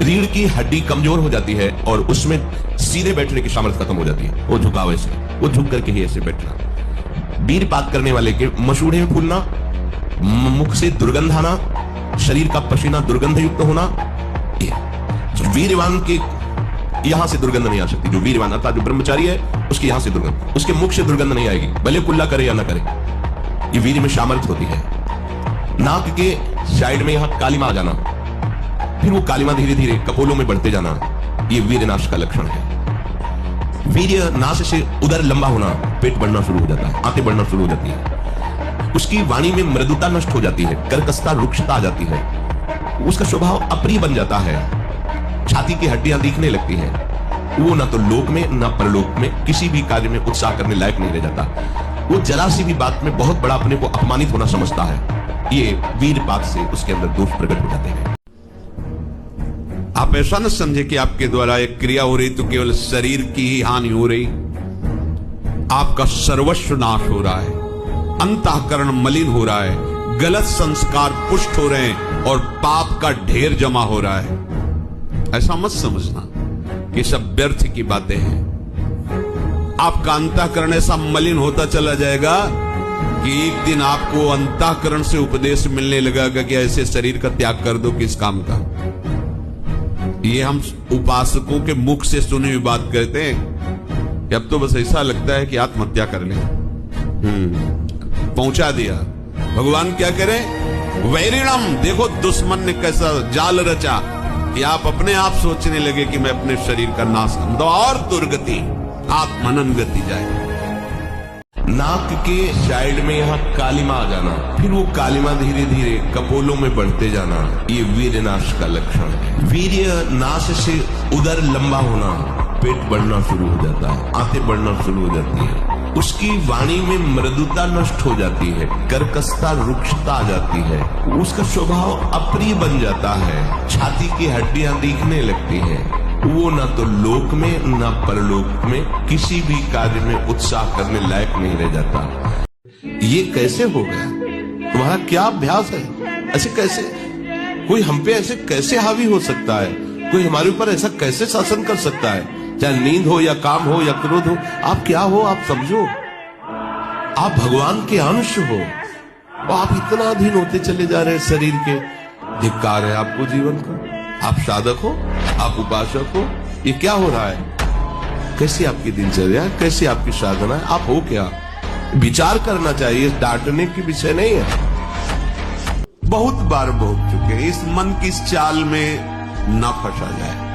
रीढ़ की हड्डी कमजोर हो जाती है और उसमें सीधे बैठने की सामर्थ्य खत्म हो जाती है। वो झुकाव ऐसे, वो झुक करके ही ऐसे बैठना। वीरपात करने वाले के मसूड़े में फूलना, मुख से दुर्गंध आना, शरीर का पसीना दुर्गंध युक्त होना। तो वीरवान के यहां से दुर्गंध नहीं आ सकती। जो वीरवान अर्थात जो ब्रह्मचारी है उसके यहां से दुर्गंध, उसके मुख से दुर्गंध नहीं आएगी, भले कुल्ला करे या ना करे। ये वीर में सामर्थ्य होती है। नाक के साइड में यहां कालिमा आ जाना, फिर वो कालिमा धीरे धीरे कपोलों में बढ़ते जाना, ये वीर नाश का लक्षण है। वीर्य नाश से उदर लंबा होना, पेट बढ़ना शुरू हो जाता है, आंतें बढ़ना शुरू हो जाती है। उसकी वाणी में मृदुता नष्ट हो जाती है, कर्कशता रुक्षता आ जाती है, उसका स्वभाव अप्रिय बन जाता है, छाती की हड्डियां दिखने लगती हैं। वो ना तो लोक में ना परलोक में किसी भी कार्य में उत्साह करने लायक नहीं रह जाता। वो जरा सी भी बात में बहुत बड़ा अपने को अपमानित होना समझता है। ये वीरपात से उसके अंदर दोष प्रकट हो जाते हैं। आप ऐसा न समझे कि आपके द्वारा एक क्रिया हो रही तो केवल शरीर की ही हानि हो रही, आपका सर्वस्व नाश हो रहा है, अंतःकरण मलिन हो रहा है, गलत संस्कार पुष्ट हो रहे हैं और पाप का ढेर जमा हो रहा है। ऐसा मत समझना कि सब व्यर्थ की बातें हैं। आपका अंतःकरण ऐसा मलिन होता चला जाएगा कि एक दिन आपको अंतःकरण से उपदेश मिलने लगेगा कि ऐसे शरीर का त्याग कर दो, किस काम का। ये हम उपासकों के मुख से सुनी हुई बात कहते हैं कि अब तो बस ऐसा लगता है कि आत्महत्या कर ले। पहुंचा दिया। भगवान क्या करें? वैरिणम, देखो दुश्मन ने कैसा जाल रचा कि आप अपने आप सोचने लगे कि मैं अपने शरीर का नाश कर दो, और दुर्गति, आत्मनन गति जाए। नाक के साइड में यहाँ कालिमा आ जाना, फिर वो कालिमा धीरे धीरे कपोलों में बढ़ते जाना, ये वीर्य नाश का लक्षण है। वीर्य नाश से उदर लंबा होना, पेट बढ़ना शुरू हो जाता है, आंतें बढ़ना शुरू हो जाती है, उसकी वाणी में मृदुता नष्ट हो जाती है, कर्कशता रुक्षता आ जाती है, उसका स्वभाव अप्रिय बन जाता है, छाती की हड्डियां दिखने लगती हैं। वो ना तो लोक में ना परलोक में किसी भी कार्य में उत्साह करने लायक नहीं रह जाता। ये कैसे हो गया? तुम्हारा क्या अभ्यास है? ऐसे कैसे कोई हम पे ऐसे कैसे हावी हो सकता है? कोई हमारे ऊपर ऐसा कैसे शासन कर सकता है? चाहे नींद हो या काम हो या क्रोध हो, आप क्या हो? आप समझो, आप भगवान के अंश हो और आप इतना अधीन होते चले जा रहे हैं शरीर के। धिक्कार है आपको जीवन का। आप साधक हो, आप उपासक हो, ये क्या हो रहा है? कैसी आपकी दिनचर्या, कैसी आपकी साधना है? आप हो क्या? विचार करना चाहिए, डांटने की विषय नहीं है। बहुत बार भोग चुके हैं। इस मन की इस चाल में ना फंसा जाए।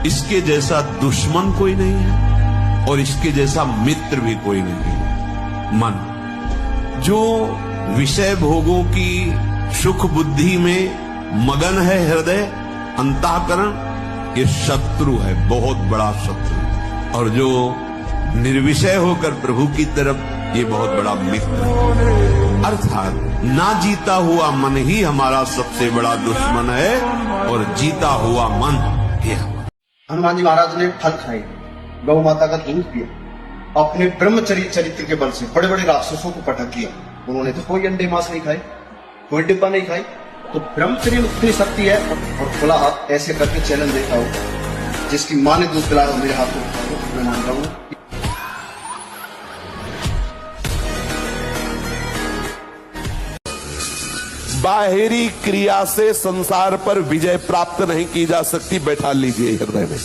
इसके जैसा दुश्मन कोई नहीं है और इसके जैसा मित्र भी कोई नहीं है। मन जो विषय भोगों की सुख बुद्धि में मगन है, हृदय अंतःकरण, ये शत्रु है, बहुत बड़ा शत्रु। और जो निर्विषय होकर प्रभु की तरफ, ये बहुत बड़ा मित्र है। अर्थात ना जीता हुआ मन ही हमारा सबसे बड़ा दुश्मन है और जीता हुआ मन ही हमारा। हनुमान जी महाराज ने फल खाए, गौ माता का दूध पिया, अपने ब्रह्मचर्य चरित्र के बल से बड़े बड़े राक्षसों को पटक दिया। उन्होंने तो कोई अंडे मांस नहीं खाए, कोई डिब्बा नहीं खाई। तो ब्रह्मचर्य में उतनी शक्ति है। और खुला हाथ ऐसे करके चैलेंज देखा हो, जिसकी मां ने दूध पिलाया मेरे हाथ को, मैं मानता हूं। बाहरी क्रिया से संसार पर विजय प्राप्त नहीं की जा सकती। बैठा लीजिए हृदय में।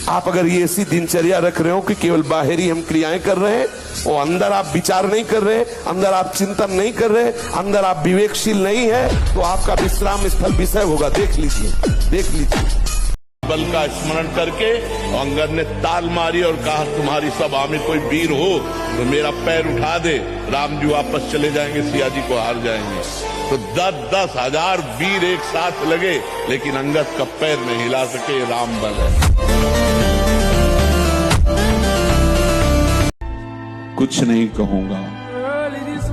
आप अगर ये ऐसी दिनचर्या रख रहे हो कि केवल बाहरी हम क्रियाएं कर रहे हैं और अंदर आप विचार नहीं कर रहे, अंदर आप चिंतन नहीं कर रहे, अंदर आप विवेकशील नहीं है, तो आपका विश्राम स्थल विषय होगा। देख लीजिए, देख लीजिए। बल का स्मरण करके अंगद ने ताल मारी और कहा, तुम्हारी सभा में कोई वीर हो तो मेरा पैर उठा दे। राम जी वापस चले जाएंगे, सिया जी को हार जाएंगे। तो 10-10 हजार वीर एक साथ लगे, लेकिन अंगद का पैर नहीं हिला सके। राम बल है। कुछ नहीं कहूंगा,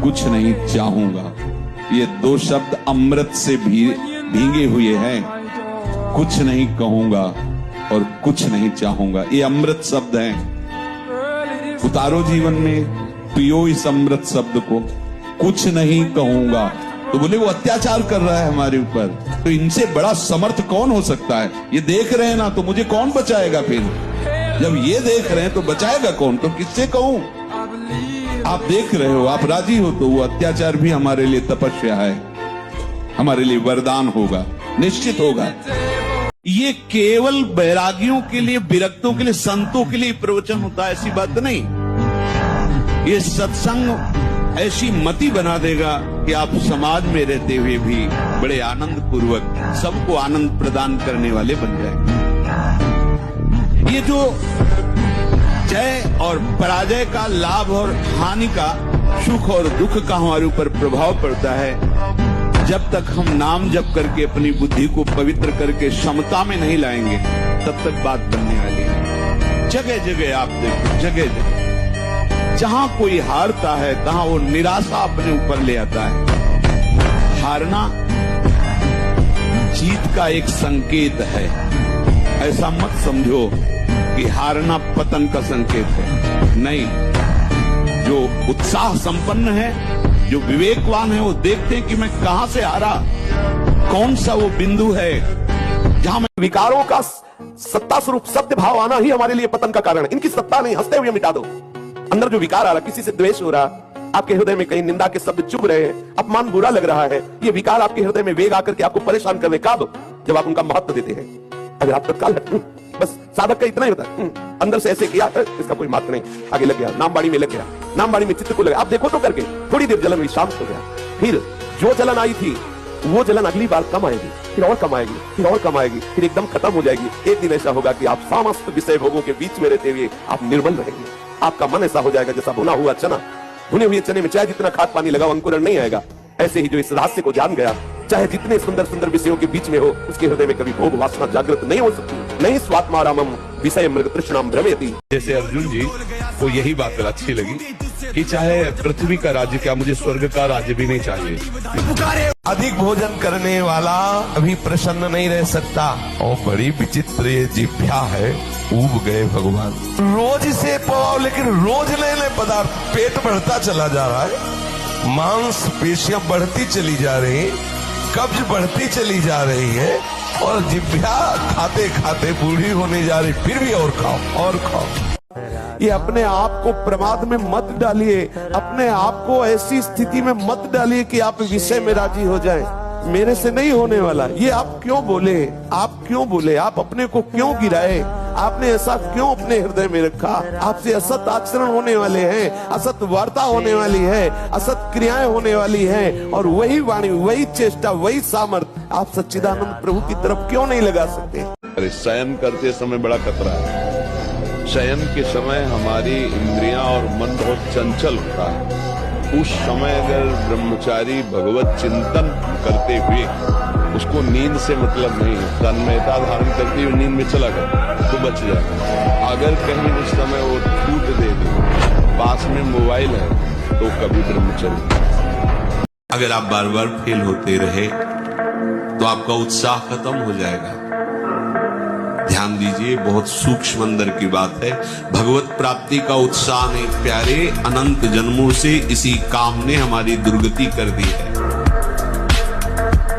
कुछ नहीं चाहूंगा, ये दो शब्द अमृत से भीगे हुए हैं। कुछ नहीं कहूंगा और कुछ नहीं चाहूंगा, ये अमृत शब्द हैं। उतारो जीवन में, पियो इस अमृत शब्द को। कुछ नहीं कहूंगा तो बोले वो अत्याचार कर रहा है हमारे ऊपर, तो इनसे बड़ा समर्थ कौन हो सकता है? ये देख रहे हैं ना, तो मुझे कौन बचाएगा? फिर जब ये देख रहे हैं तो बचाएगा कौन? तो किससे कहूं? आप देख रहे हो, आप राजी हो, तो वो अत्याचार भी हमारे लिए तपस्या है, हमारे लिए वरदान होगा, निश्चित होगा। ये केवल बैरागियों के लिए, विरक्तों के लिए, संतों के लिए प्रवचन होता है, ऐसी बात नहीं। ये सत्संग ऐसी मति बना देगा कि आप समाज में रहते हुए भी बड़े आनंद पूर्वक सबको आनंद प्रदान करने वाले बन जाएंगे। ये जो जय और पराजय का, लाभ और हानि का, सुख और दुख का हमारे ऊपर प्रभाव पड़ता है, जब तक हम नाम जप करके अपनी बुद्धि को पवित्र करके समता में नहीं लाएंगे, तब तक बात बनने वाली है। जगह जगह आप देखो, जगह जगह जहां कोई हारता है, तहां वो निराशा अपने ऊपर ले आता है। हारना जीत का एक संकेत है। ऐसा मत समझो कि हारना पतन का संकेत है, नहीं। जो उत्साह संपन्न है, जो विवेकवान है, वो देखते हैं कि मैं कहां से हारा, कौन सा वो बिंदु है जहां मैं। विकारों का सत्ता स्वरूप सत्य भाव आना ही हमारे लिए पतन का कारण है। इनकी सत्ता नहीं, हंसते हुए मिटा दो। अंदर जो विकार आ रहा, किसी से द्वेष हो रहा, आपके हृदय में कहीं निंदा के शब्द चुभ रहे हैं, अपमान बुरा लग रहा है, ये विकार आपके हृदय में वेग आकर के आपको परेशान करने का दो, जब आप उनका महत्व देते हैं। अगर आप तत्काल बस साधक का इतना ही होता है, अंदर से ऐसे किया, इसका कोई महत्व नहीं, आगे लग गया, नाम बाड़ी में लग गया, नाम बाड़ी में चित्त को लगा। आप देखो तो करके थोड़ी देर जलन हुई, शांत हो गया। फिर जो जलन आई थी, वो जलन अगली बार कम आएगी, फिर और कम आएगी, फिर और कम आएगी, फिर एकदम खत्म हो जाएगी। एक दिन ऐसा होगा कि आप समस्त विषय भोगों के बीच में रहते हुए आप निर्मल रहेंगे। आपका मन ऐसा हो जाएगा जैसा भुना हुआ चना, भुने हुए चने में चाहे जितना खाद पानी लगाओ, अंकुरण नहीं आएगा। ऐसे ही जो इस रहस्य को जान गया, चाहे जितने सुंदर सुंदर विषयों के बीच में हो, उसके हृदय में कभी भोग वासना जागृत नहीं हो सकती। नहीं स्वात्मारामम विषय मृग तृष्णाम भ्रमेति। जैसे अर्जुन जी को यही बात अच्छी लगी कि चाहे पृथ्वी का राज्य, क्या मुझे स्वर्ग का राज्य भी नहीं चाहिए। अधिक भोजन करने वाला अभी प्रसन्न नहीं रह सकता। और बड़ी विचित्र ये जिह्वा है, ऊब गए भगवान। रोज से पाओ, लेकिन रोज नए नए पदार्थ, पेट बढ़ता चला जा रहा है, मांस पेशियां बढ़ती चली जा रही, कब्ज बढ़ती चली जा रही है, और जिह्वा खाते खाते बूढ़ी होने जा रही, फिर भी और खाओ और खाओ। ये अपने आप को प्रमाद में मत डालिए, अपने आप को ऐसी स्थिति में मत डालिए कि आप विषय में राजी हो जाएं। मेरे से नहीं होने वाला, ये आप क्यों बोले? आप क्यों बोले? आप अपने को क्यों गिराए? आपने ऐसा क्यों अपने हृदय में रखा? आपसे असत आचरण होने वाले हैं, असत वार्ता होने वाली है, असत क्रियाएं होने वाली हैं, और वही वाणी, वही चेष्टा, वही सामर्थ्य आप सच्चिदानंद प्रभु की तरफ क्यों नहीं लगा सकते? अरे शयन करते समय बड़ा खतरा है। शयन के समय हमारी इंद्रियां और मन बहुत चंचल होता है। उस समय अगर ब्रह्मचारी भगवत चिंतन करते हुए, उसको नींद से मतलब नहीं है, तन्मयता धारण करते हुए नींद में चला गया तो बच जाए। अगर कहीं उस समय वो छूट दे, पास में मोबाइल है, तो कभी ब्रह्मचर्य। अगर आप बार बार फेल होते रहे तो आपका उत्साह खत्म हो जाएगा। ध्यान दीजिए, बहुत सूक्ष्म अंदर की बात है। भगवत प्राप्ति का उत्साह नहीं प्यारे, अनंत जन्मों से इसी काम ने हमारी दुर्गति कर दी है।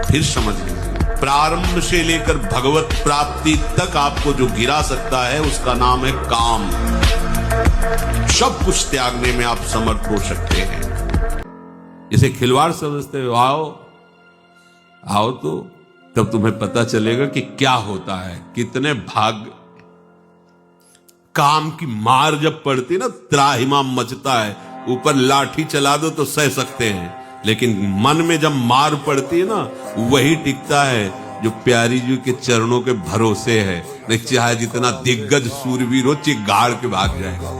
फिर समझ लीजिए, प्रारंभ से लेकर भगवत प्राप्ति तक आपको जो गिरा सकता है, उसका नाम है काम। सब कुछ त्यागने में आप समर्थ हो सकते हैं। इसे खिलवाड़ समझते हो, आओ तो तब तुम्हें पता चलेगा कि क्या होता है। कितने भाग, काम की मार जब पड़ती ना, त्राहिमाम मचता है। ऊपर लाठी चला दो तो सह सकते हैं, लेकिन मन में जब मार पड़ती है ना, वही टिकता है जो प्यारी जी के चरणों के भरोसे है। नहीं चाहे जितना दिग्गज सूरवीर हो, चिगाड़ के भाग जाएगा।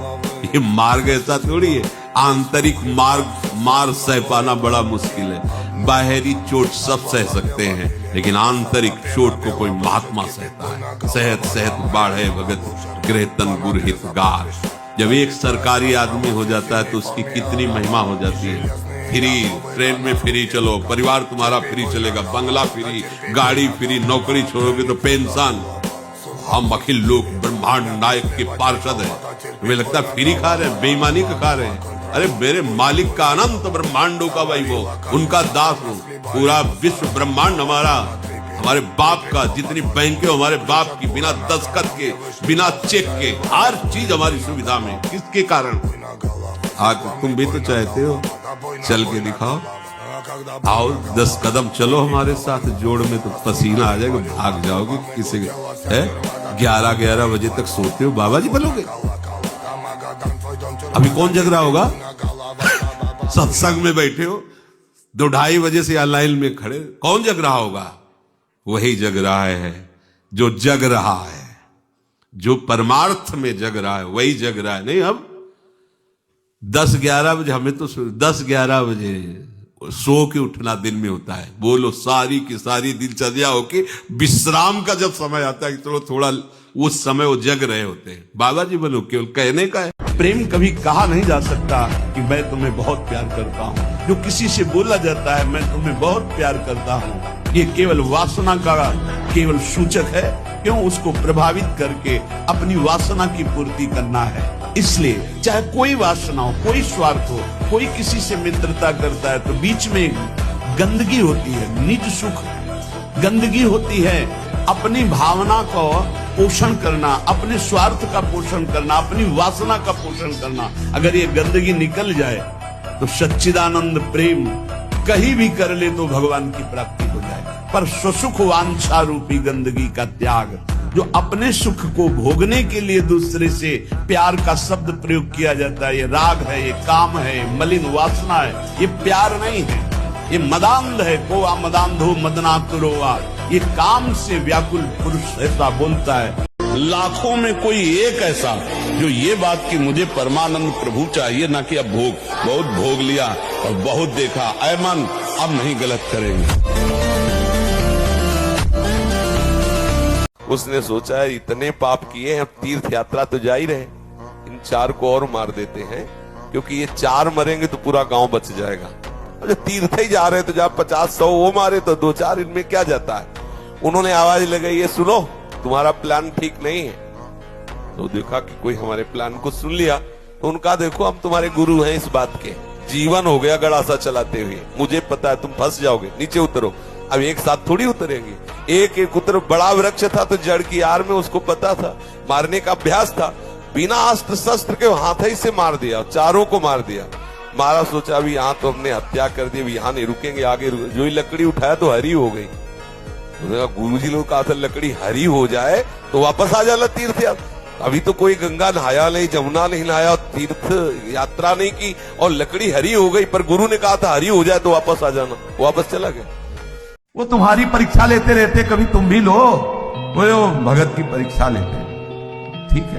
ये मार्ग ऐसा थोड़ी है। आंतरिक मार सह पाना बड़ा मुश्किल है। बाहरी चोट सब सह सकते हैं, लेकिन आंतरिक चोट को कोई महात्मा सहता है। सहत सहत बाढ़े भगत गृह तन गुरहित गार। जब एक सरकारी आदमी हो जाता है तो उसकी कितनी महिमा हो जाती है। फ्री ट्रेन में फ्री चलो, परिवार तुम्हारा फ्री चलेगा, बंगला फ्री, गाड़ी फ्री, नौकरी छोड़ोगे तो पेंशन। हम अखिल लोक ब्रह्मांड नायक के पार्षद हैं, तुम्हें लगता है फ्री खा रहे हैं? बेईमानी का खा रहे हैं। अरे मेरे मालिक का अनंत ब्रह्मांडों का वैभव, उनका दास हूं। पूरा विश्व ब्रह्मांड हमारा, हमारे बाप का, जितनी बैंकें हमारे बाप की, बिना दस्तखत के, बिना चेक के, हर चीज हमारी सुविधा में। किसके कारण? आज तुम भी तो चाहते हो, चल के दिखाओ, आओ 10 कदम चलो हमारे साथ, जोड़ में तो पसीना आ जाएगा, भाग जाओगे। किसी है 11-11 बजे तक सोते हो, बाबा जी बनोगे? अभी कौन जग रहा होगा? सत्संग में बैठे हो, 2-2:30 बजे से लाइन में खड़े, कौन जग रहा होगा? वही जग रहा है जो जग रहा है, जो परमार्थ में जग रहा है, वही जग रहा है। नहीं, हम 10-11 बजे, हमें तो 10-11 बजे सो के उठना दिन में होता है। बोलो, सारी की सारी दिनचर्या होके विश्राम का जब समय आता है, तो थोड़ा उस समय वो जग रहे होते हैं। बाबा जी बनो, केवल कहने का है। प्रेम कभी कहा नहीं जा सकता कि मैं तुम्हें बहुत प्यार करता हूँ। जो किसी से बोला जाता है मैं तुम्हें बहुत प्यार करता हूँ, ये केवल वासना का केवल सूचक है। क्यों? उसको प्रभावित करके अपनी वासना की पूर्ति करना है। इसलिए चाहे कोई वासना हो, कोई स्वार्थ हो, कोई किसी से मित्रता करता है तो बीच में गंदगी होती है, निज सुख गंदगी होती है। अपनी भावना को पोषण करना, अपने स्वार्थ का पोषण करना, अपनी वासना का पोषण करना, अगर ये गंदगी निकल जाए तो सच्चिदानंद प्रेम कहीं भी कर ले तो भगवान की प्राप्ति हो जाए। पर स्वसुख वांछा रूपी गंदगी का त्याग, जो अपने सुख को भोगने के लिए दूसरे से प्यार का शब्द प्रयोग किया जाता है, ये राग है, ये काम है, ये मलिन वासना है, ये प्यार नहीं है, ये मदांध है। कोआ मदांधो मदनातुरोआ, ये काम से व्याकुल पुरुष ऐसा बोलता है। लाखों में कोई एक ऐसा जो ये बात कि मुझे परमानंद प्रभु चाहिए, ना कि अब बहुत भोग लिया और बहुत देखा, ऐ मन अब नहीं गलत करेंगे। उसने सोचा है इतने पाप किए हैं, अब तीर्थ यात्रा तो जा ही रहे, इन 4 को और मार देते हैं, क्योंकि ये 4 मरेंगे तो पूरा गांव बच जाएगा। अब जब तीर्थ ही जा रहे हैं तो जब 50-100 वो मारे तो 2-4 इनमें क्या जाता है। उन्होंने आवाज लगाई, ये सुनो, तुम्हारा प्लान ठीक नहीं है। तो देखा कि कोई हमारे प्लान को सुन लिया, तो उनका देखो हम तुम्हारे गुरु हैं इस बात के। जीवन हो गया गड़ासा चलाते हुए, मुझे पता है तुम फंस जाओगे, नीचे उतरो। अब एक साथ थोड़ी उतरेंगे, एक उतर। बड़ा वृक्ष था तो जड़ की आड़ में, उसको पता था, मारने का अभ्यास था, बिना अस्त्र शस्त्र के हाथ ही से मार दिया, 4 को मार दिया। मारा, सोचा अभी यहाँ तो हमने हत्या कर दी, अभी यहाँ नहीं रुकेंगे, आगे जो ही लकड़ी उठाया तो हरी हो गई। गुरुजी लोग कहा था लकड़ी हरी हो जाए तो वापस आ जाना तीर्थ यात्रा। अभी तो कोई गंगा नहाया नहीं, जमुना नहीं नहाया, तीर्थ यात्रा नहीं की और लकड़ी हरी हो गई, पर गुरु ने कहा था हरी हो जाए तो वापस आ जाना, वापस चला गया। वो तुम्हारी परीक्षा लेते रहते, कभी तुम भी लो, वो भगत की परीक्षा लेते, ठीक है।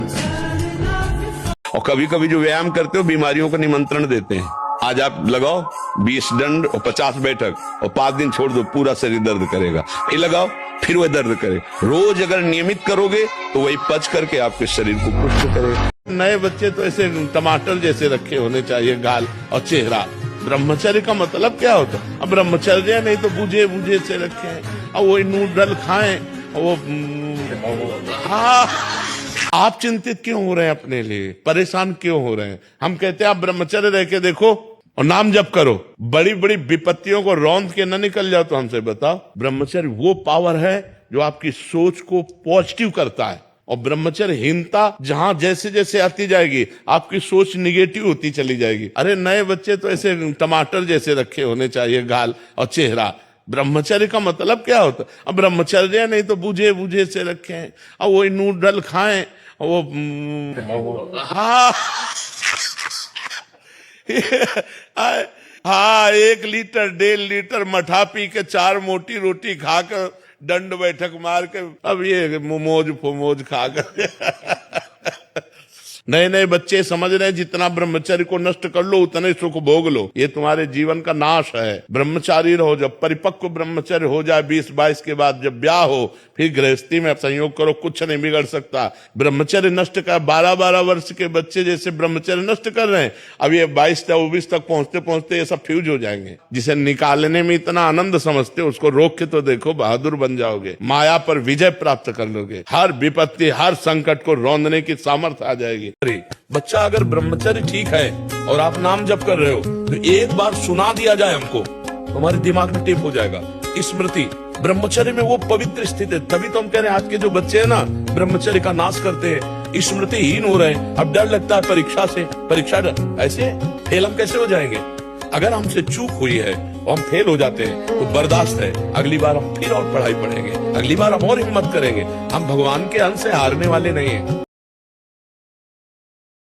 और कभी कभी जो व्यायाम करते हो बीमारियों का निमंत्रण देते हैं। आज आप लगाओ 20 दंड और 50 बैठक और 5 दिन छोड़ दो, पूरा शरीर दर्द करेगा। फिर लगाओ, फिर वह दर्द करे। रोज अगर नियमित करोगे तो वही पच करके आपके शरीर को पुष्ट करेगा। नए बच्चे तो ऐसे टमाटर जैसे रखे होने चाहिए गाल और चेहरा। ब्रह्मचर्य का मतलब क्या होता है? अब ब्रह्मचर्य नहीं तो बुझे बुझे से रखे हैं, और वो नूडल खाएं, वो हाँ। आप चिंतित क्यों हो रहे हैं अपने लिए, परेशान क्यों हो रहे हैं? हम कहते हैं आप ब्रह्मचर्य रह के देखो और नाम जप करो, बड़ी बड़ी विपत्तियों को रौंद के न निकल जाओ। तो हमसे बताओ, ब्रह्मचर्य वो पावर है जो आपकी सोच को पॉजिटिव करता है, और ब्रह्मचर्यहीनता जहां जैसे जैसे आती जाएगी आपकी सोच निगेटिव होती चली जाएगी। अरे नए बच्चे तो ऐसे टमाटर जैसे रखे होने चाहिए गाल और चेहरा। ब्रह्मचर्य का मतलब क्या होता है? अब ब्रह्मचर्य नहीं तो बुझे बुझे से रखे हैं, और वो नूडल खाएं, वो हाँ हाँ 1 लीटर 1.5 लीटर मठा पी के 4 मोटी रोटी खाकर दंड बैठक मार के अब ये मोमोज फोमोज खाकर नए नए बच्चे समझ रहे हैं जितना ब्रह्मचर्य को नष्ट कर लो उतने सुख भोग लो, ये तुम्हारे जीवन का नाश है। ब्रह्मचारी रहो, जब परिपक्व ब्रह्मचर्य हो जाए 20-22 के बाद, जब ब्याह हो, फिर गृहस्थी में संयोग करो, कुछ नहीं बिगड़ सकता। ब्रह्मचर्य नष्ट कर 12-12 वर्ष के बच्चे जैसे ब्रह्मचर्य नष्ट कर रहे हैं, अब ये 22-24 तक पहुंचते पहुंचते ये सब फ्यूज हो जाएंगे। जिसे निकालने में इतना आनंद समझते हो उसको रोक के तो देखो, बहादुर बन जाओगे, माया पर विजय प्राप्त कर लोगे, हर विपत्ति हर संकट को रौंदने की सामर्थ्य आ जाएगी। बच्चा अगर ब्रह्मचर्य ठीक है और आप नाम जप कर रहे हो तो एक बार सुना दिया जाए हमको, हमारे दिमाग में टेप हो जाएगा। स्मृति ब्रह्मचर्य में वो पवित्र स्थिति है। तभी तो हम कह रहे हैं आज के जो बच्चे हैं ना ब्रह्मचर्य का नाश करते हैं, स्मृतिहीन हो रहे हैं। अब डर लगता है परीक्षा से, परीक्षा ऐसे फेल हम कैसे हो जाएंगे? अगर हमसे चूक हुई है और हम फेल हो जाते हैं तो बर्दाश्त है, अगली बार हम फिर और पढ़ाई पढ़ेंगे, अगली बार हम और हिम्मत करेंगे। हम भगवान के अंश से हारने वाले नहीं हैं।